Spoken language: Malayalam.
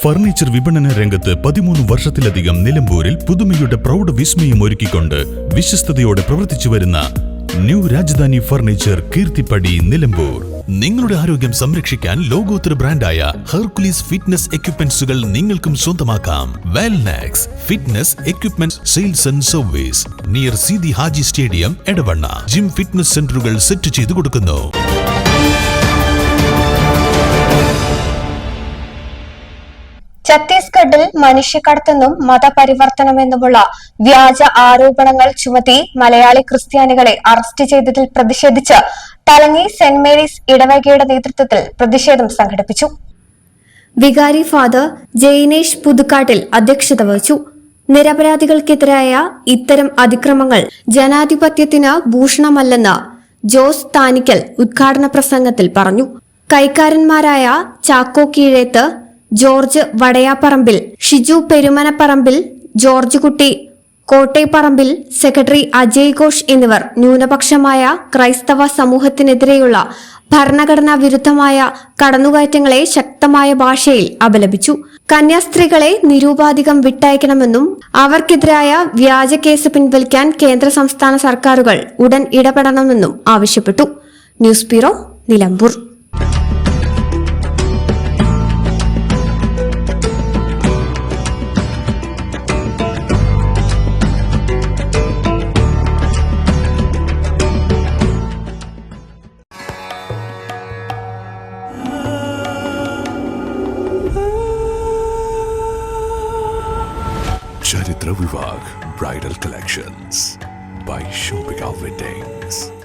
ഫർണിച്ചർ വിപണന രംഗത്ത് 13 വർഷത്തിലധികം നിലമ്പൂരിൽ പുതുമയുടെ പ്രൗഢ വിസ്മയം ഒരുക്കിക്കൊണ്ട് വിശ്വസ്തയോടെ പ്രവർത്തിച്ചു വരുന്ന ന്യൂ രാജധാനി ഫർണിച്ചർ കീർത്തിപ്പടി നിലമ്പൂർ. നിങ്ങളുടെ ആരോഗ്യം സംരക്ഷിക്കാൻ ലോകോത്തര ബ്രാൻഡായ ഹെർക്കുലീസ് ഫിറ്റ്നസ് എക്യുപ്മെന്റ്സുകൾ നിങ്ങൾക്കും സ്വന്തമാക്കാം. Wellnex fitness equipment sales and service near Seethi Haji stadium, Edavanna. Gym fitness സെന്ററുകൾ സെറ്റ് ചെയ്തു കൊടുക്കുന്നു. ഛത്തീസ്ഗഡിൽ മനുഷ്യക്കടത്തെന്നും മതപരിവർത്തനമെന്നുമുള്ള വ്യാജ ആരോപണങ്ങൾ ചുമത്തി മലയാളി ക്രിസ്ത്യാനികളെ അറസ്റ്റ് ചെയ്തതിൽ പ്രതിഷേധിച്ച് തലങ്ങി സെന്റ് മേരീസ് ഇടവകയുടെ നേതൃത്വത്തിൽ പ്രതിഷേധം സംഘടിപ്പിച്ചു. വികാരി ഫാദർ ജെയിനേഷ് പുതുക്കാട്ടിൽ അധ്യക്ഷത വഹിച്ചു. നിരപരാധികൾക്കെതിരായ ഇത്തരം അതിക്രമങ്ങൾ ജനാധിപത്യത്തിന് ഭൂഷണമല്ലെന്ന് ജോസ് താനിക്കൽ ഉദ്ഘാടന പ്രസംഗത്തിൽ പറഞ്ഞു. കൈക്കാരന്മാരായ ചാക്കോ കീഴേത്ത്, ജോർജ് വടയാപ്പറമ്പിൽ, ഷിജു പെരുമനപ്പറമ്പിൽ, ജോർജ് കുട്ടി കോട്ടേപ്പറമ്പിൽ, സെക്രട്ടറി അജയ് ഘോഷ് എന്നിവർ ന്യൂനപക്ഷമായ ക്രൈസ്തവ സമൂഹത്തിനെതിരെയുള്ള ഭരണഘടനാ വിരുദ്ധമായ കടന്നുകയറ്റങ്ങളെ ശക്തമായ ഭാഷയിൽ അപലപിച്ചു. കന്യാസ്ത്രീകളെ നിരൂപാധികം വിട്ടയക്കണമെന്നും അവർക്കെതിരായ വ്യാജ കേസ് പിൻവലിക്കാൻ കേന്ദ്ര സംസ്ഥാന സർക്കാരുകൾ ഉടൻ ഇടപെടണമെന്നും ആവശ്യപ്പെട്ടു. News bureau, Nilambur. Charitra Vivag Bridal Collections by Shobhika Weddings.